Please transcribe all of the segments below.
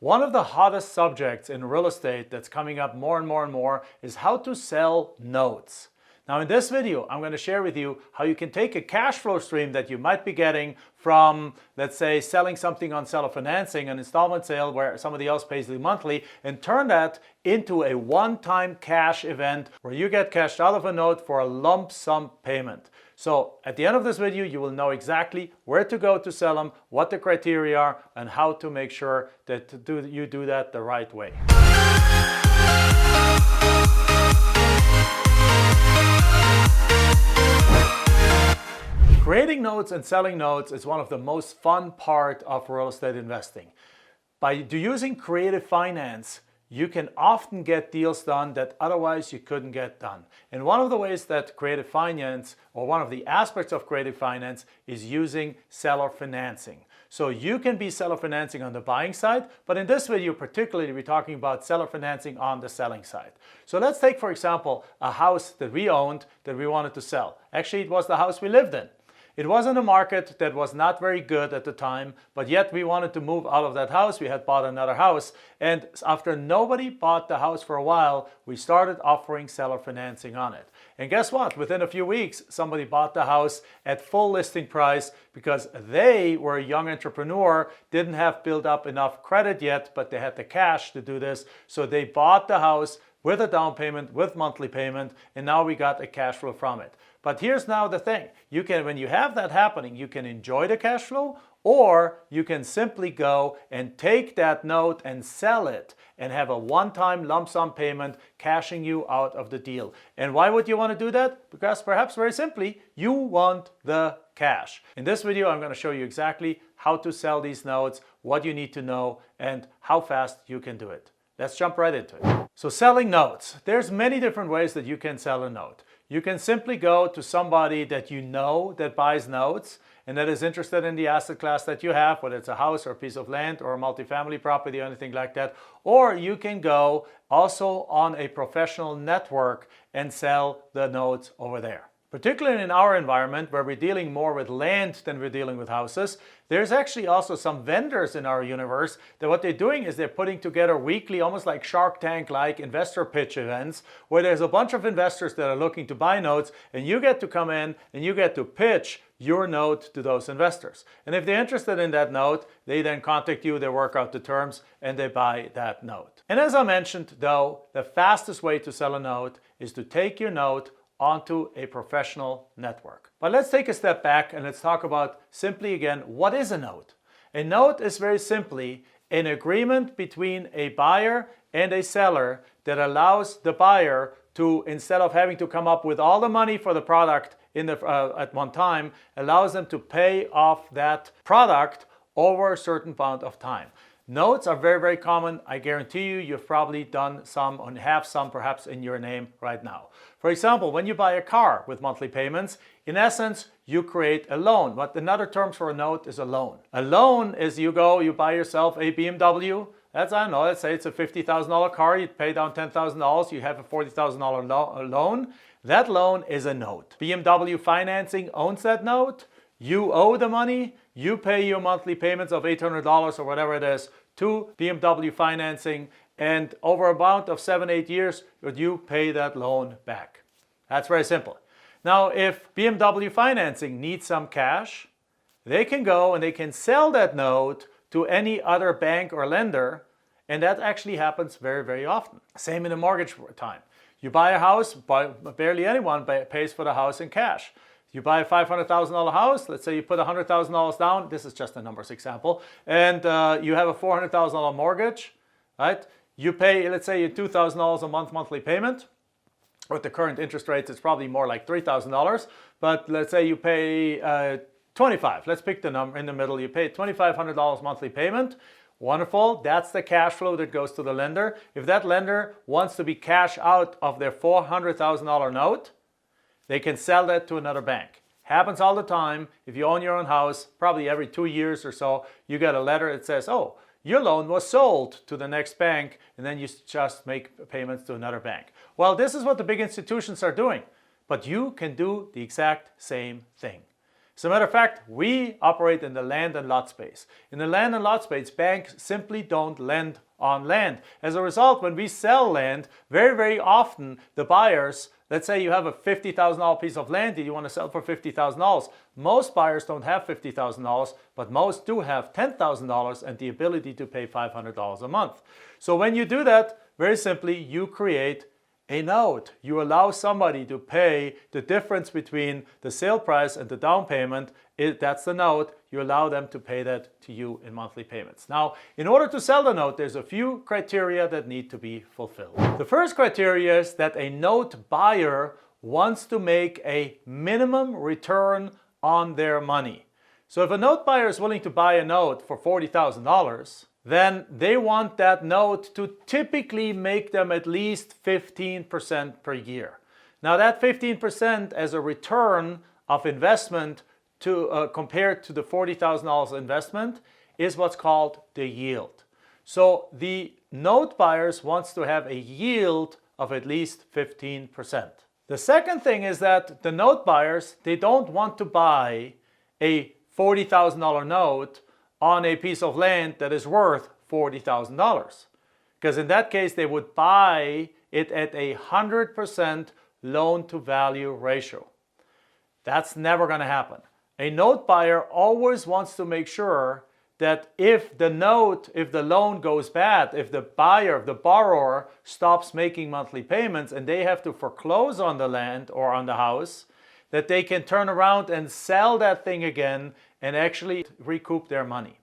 One of the hottest subjects in real estate that's coming up more and more is how to sell notes. Now in this video, I'm going to share with you how you can take a cash flow stream that you might be getting from, let's say, selling something on seller financing, an installment sale where somebody else pays you monthly, and turn that into a one-time cash event where you get cashed out of a note for a lump sum payment. So at the end of this video, you will know exactly where to go to sell them, what the criteria are, and how to make sure that you do that the right way. Creating notes and selling notes is one of the most fun part of real estate investing. By using creative finance, you can often get deals done that otherwise you couldn't get done. And one of the ways that creative finance, or one of the aspects of creative finance, is using seller financing. So you can be seller financing on the buying side, but in this video particularly we're talking about seller financing on the selling side. So let's take, for example, a house that we owned that we wanted to sell. Actually, it was the house we lived in. It was in a market that was not very good at the time, but yet we wanted to move out of that house. We had bought another house, and after nobody bought the house for a while, we started offering seller financing on it. And guess what? Within a few weeks, somebody bought the house at full listing price because they were a young entrepreneur, didn't have built up enough credit yet, but they had the cash to do this. So they bought the house with a down payment, with monthly payment, and now we got a cash flow from it. But here's now the thing. You can, when you have that happening, you can enjoy the cash flow, or you can simply go and take that note and sell it and have a one-time lump sum payment cashing you out of the deal. And why would you want to do that? Because perhaps very simply, you want the cash. In this video, I'm going to show you exactly how to sell these notes, what you need to know, and how fast you can do it. Let's jump right into it. So selling notes. There's many different ways that you can sell a note. You can simply go to somebody that you know that buys notes and that is interested in the asset class that you have, whether it's a house or a piece of land or a multifamily property or anything like that. Or you can go also on a professional network and sell the notes over there. Particularly in our environment where we're dealing more with land than we're dealing with houses, there's actually also some vendors in our universe that what they're doing is they're putting together weekly, almost like Shark Tank-like investor pitch events where there's a bunch of investors that are looking to buy notes, and you get to come in and you get to pitch your note to those investors. And if they're interested in that note, they then contact you, they work out the terms, and they buy that note. And as I mentioned though, the fastest way to sell a note is to take your note onto a professional network. But let's take a step back and let's talk about simply again, what is a note? A note is very simply an agreement between a buyer and a seller that allows the buyer to, instead of having to come up with all the money for the product at one time, allows them to pay off that product over a certain amount of time. Notes are very common. I guarantee you, you've probably done some and have some perhaps in your name right now. For example, when you buy a car with monthly payments, in essence, you create a loan. What another term for a note is a loan. A loan is you buy yourself a BMW. That's, I don't know, let's say it's a $50,000 car. You pay down $10,000. You have a $40,000 loan. That loan is a note. BMW financing owns that note. You owe the money. You pay your monthly payments of $800 or whatever it is to BMW financing, and over a bout of 7-8 years, you pay that loan back. That's very simple. Now, if BMW financing needs some cash, they can go and they can sell that note to any other bank or lender, and that actually happens very often. Same in the mortgage time. You buy a house, barely anyone pays for the house in cash. You buy a $500,000 house, let's say you put $100,000 down, this is just a numbers example, and you have a $400,000 mortgage, right? You pay, let's say, $2,000 a month monthly payment. With the current interest rates, it's probably more like $3,000, but let's say you pay $25,000. Let's pick the number in the middle. You pay $2,500 monthly payment. Wonderful, that's the cash flow that goes to the lender. If that lender wants to be cash out of their $400,000 note, they can sell that to another bank. Happens all the time. If you own your own house, probably every 2 years or so, you get a letter that says, oh, your loan was sold to the next bank, and then you just make payments to another bank. Well, this is what the big institutions are doing, but you can do the exact same thing. As a matter of fact, we operate in the land and lot space. In the land and lot space, banks simply don't lend on land. As a result, when we sell land, very, very often the buyers, let's say you have a $50,000 piece of land that you want to sell for $50,000. Most buyers don't have $50,000, but most do have $10,000 and the ability to pay $500 a month. So when you do that, very simply, you create a note. You allow somebody to pay the difference between the sale price and the down payment. That's the note. You allow them to pay that to you in monthly payments. Now, in order to sell the note, there's a few criteria that need to be fulfilled. The first criteria is that a note buyer wants to make a minimum return on their money. So if a note buyer is willing to buy a note for $40,000, then they want that note to typically make them at least 15% per year. Now that 15% as a return of investment compared to the $40,000 investment is what's called the yield. So the note buyers wants to have a yield of at least 15%. The second thing is that the note buyers, they don't want to buy a $40,000 note on a piece of land that is worth $40,000. Because in that case, they would buy it at a 100% loan to value ratio. That's never going to happen. A note buyer always wants to make sure that if the loan goes bad, if the borrower stops making monthly payments and they have to foreclose on the land or on the house, that they can turn around and sell that thing again and actually recoup their money.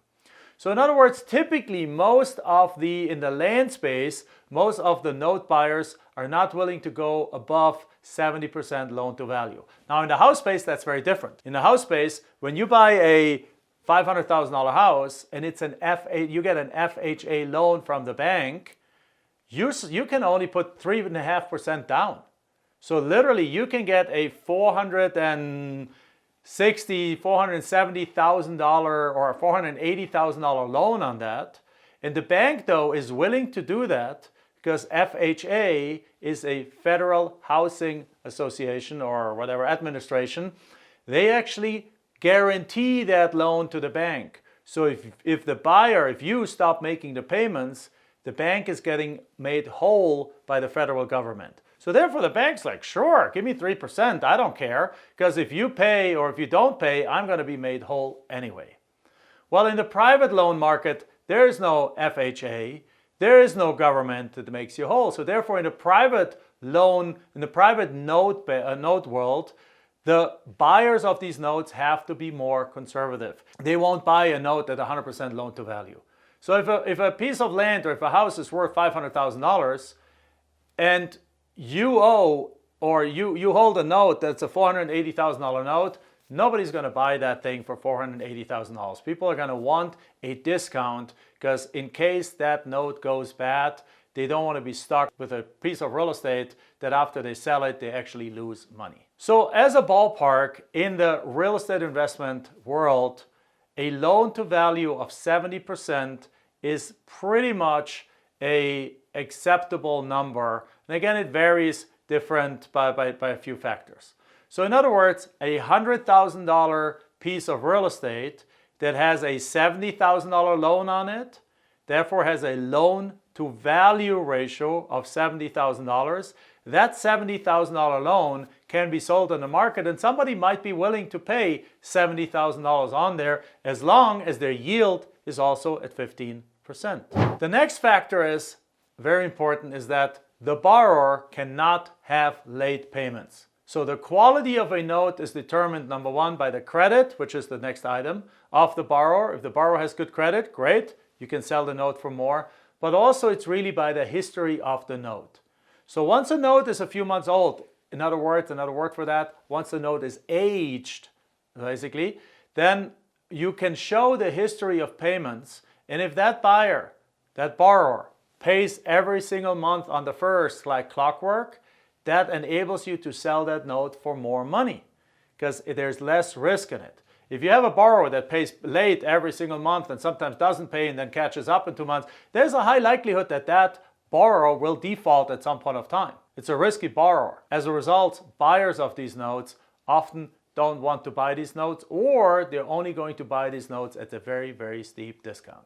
So in other words, typically in the land space, most of the note buyers are not willing to go above 70% loan to value. Now in the house space, that's very different. In the house space, when you buy a $500,000 house and you get an FHA loan from the bank, you can only put 3.5% down. So literally you can get a $470,000 or $480,000 loan on that. And the bank though is willing to do that because FHA is a Federal Housing Association or whatever administration. They actually guarantee that loan to the bank. So if you stop making the payments, the bank is getting made whole by the federal government. So therefore the bank's like, sure, give me 3%, I don't care, because if you pay or if you don't pay, I'm going to be made whole anyway. Well, in the private loan market, there is no FHA, there is no government that makes you whole. So therefore in the private loan, in the private note world, the buyers of these notes have to be more conservative. They won't buy a note at 100% loan to value. So if a piece of land or if a house is worth $500,000 and you owe or you hold a note that's a $480,000 note, nobody's going to buy that thing for $480,000. People are going to want a discount because in case that note goes bad, they don't want to be stuck with a piece of real estate that after they sell it, they actually lose money. So as a ballpark, in the real estate investment world, a loan to value of 70% is pretty much an acceptable number. And again, it varies different by a few factors. So in other words, a $100,000 piece of real estate that has a $70,000 loan on it, therefore has a loan to value ratio of $70,000, that $70,000 loan can be sold on the market and somebody might be willing to pay $70,000 on there as long as their yield is also at 15%. The next factor is, very important, is that the borrower cannot have late payments. So the quality of a note is determined, number one, by the credit, which is the next item, of the borrower. If the borrower has good credit, great, you can sell the note for more. But also it's really by the history of the note. So once a note is a few months old, in other words, another word for that, once the note is aged, basically, then you can show the history of payments. And if that borrower, pays every single month on the first like clockwork, that enables you to sell that note for more money because there's less risk in it. If you have a borrower that pays late every single month and sometimes doesn't pay and then catches up in 2 months, there's a high likelihood that that borrower will default at some point of time. It's a risky borrower. As a result, buyers of these notes often don't want to buy these notes, or they're only going to buy these notes at a very, very steep discount.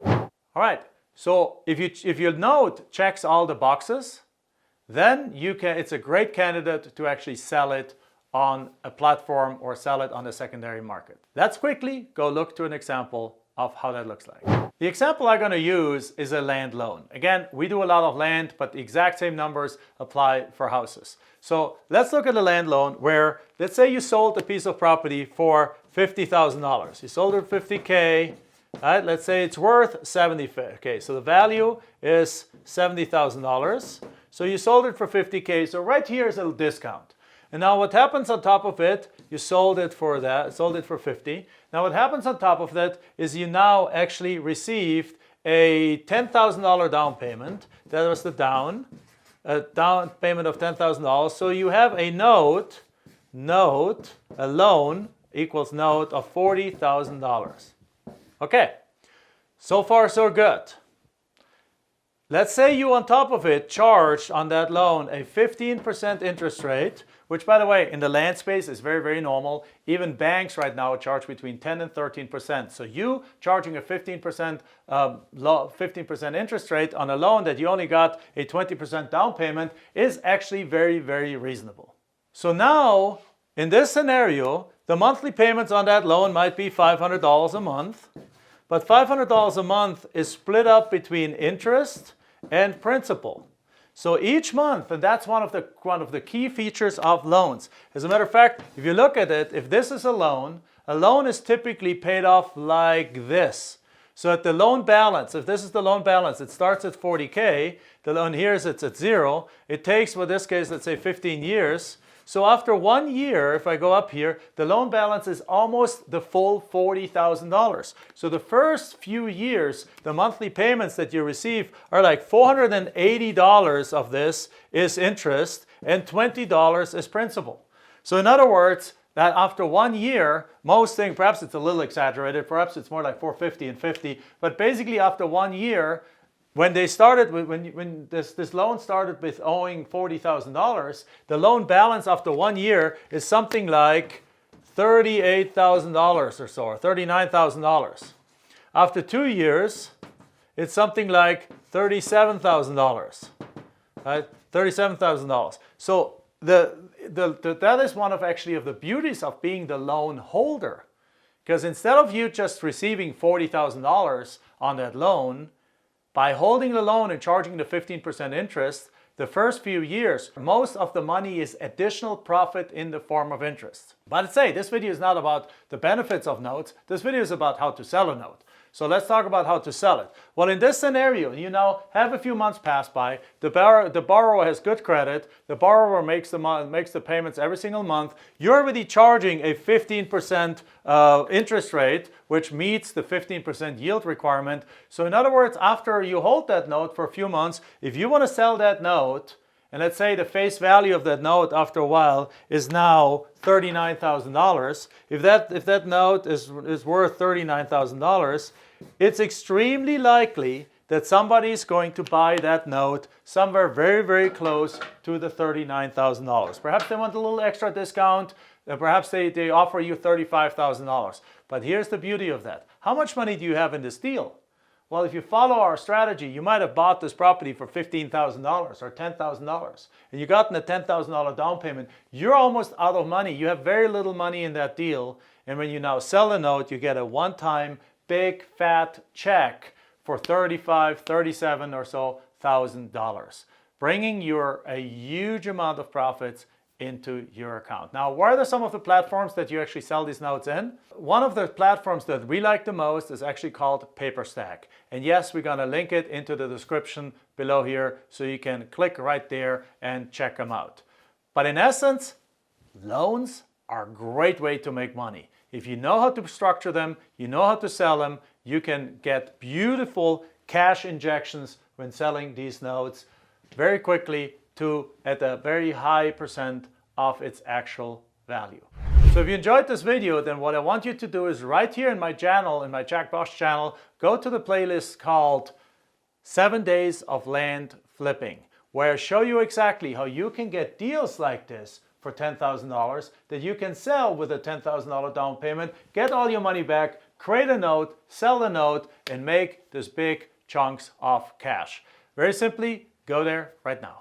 All right, so if your note checks all the boxes, then it's a great candidate to actually sell it on a platform or sell it on the secondary market. Let's quickly go look to an example of how that looks like. The example I'm going to use is a land loan. Again, we do a lot of land, but the exact same numbers apply for houses. So let's look at a land loan where, let's say you sold a piece of property for $50,000. You sold it for $50K. Right? Let's say it's worth $70K. So the value is $70,000. So you sold it for $50K. So right here is a little discount. And now what happens on top of it, you sold it for 50. Now what happens on top of that is you now actually received a $10,000 down payment. That was the down payment of $10,000. So you have a a loan equals note of $40,000. Okay, so far so good. Let's say you on top of it charged on that loan a 15% interest rate, which by the way in the land space is very, very normal. Even banks right now charge between 10 and 13%. So you charging a 15% interest rate on a loan that you only got a 20% down payment is actually very, very reasonable. So now in this scenario, the monthly payments on that loan might be $500 a month, but $500 a month is split up between interest and principal. So each month, and that's one of the key features of loans. As a matter of fact, if you look at it, if this is a loan is typically paid off like this. So at the loan balance, if this is the loan balance, it starts at $40K, the loan here is it's at zero. It takes, for this case, let's say 15 years. So after 1 year, if I go up here, the loan balance is almost the full $40,000. So the first few years, the monthly payments that you receive are like $480 of this is interest and $20 is principal. So in other words, that after 1 year, most things, perhaps it's a little exaggerated, perhaps it's more like $450 and $50, but basically after 1 year, when they started, when this loan started with owing $40,000, the loan balance after 1 year is something like $38,000 or so, or $39,000. After 2 years, it's something like $37,000, right? $37,000. So that is one of the beauties of being the loan holder, because instead of you just receiving $40,000 on that loan, by holding the loan and charging the 15% interest, the first few years, most of the money is additional profit in the form of interest. But I'd say this video is not about the benefits of notes. This video is about how to sell a note. So let's talk about how to sell it. Well, in this scenario, you now have a few months pass by, the borrower has good credit, the borrower makes the payments every single month, you're already charging a 15% interest rate, which meets the 15% yield requirement. So in other words, after you hold that note for a few months, if you want to sell that note, and let's say the face value of that note after a while is now $39,000. If that note is worth $39,000, it's extremely likely that somebody is going to buy that note somewhere very, very close to the $39,000. Perhaps they want a little extra discount. Perhaps they offer you $35,000. But here's the beauty of that. How much money do you have in this deal? Well, if you follow our strategy, you might have bought this property for $15,000 or $10,000, and you gotten a $10,000 down payment. You're almost out of money. You have very little money in that deal, and when you now sell a note, you get a one-time big fat check for $35,000, $37,000 or so bringing a huge amount of profits into your account. Now, what are some of the platforms that you actually sell these notes in? One of the platforms that we like the most is actually called PaperStack. And yes, we're going to link it into the description below here so you can click right there and check them out. But in essence, loans are a great way to make money. If you know how to structure them, you know how to sell them, you can get beautiful cash injections when selling these notes very quickly at a very high percent of its actual value. So if you enjoyed this video, then what I want you to do is right here in my channel, in my Jack Bosch channel, go to the playlist called 7 Days of Land Flipping, where I show you exactly how you can get deals like this for $10,000 that you can sell with a $10,000 down payment, get all your money back, create a note, sell the note, and make this big chunks of cash. Very simply, go there right now.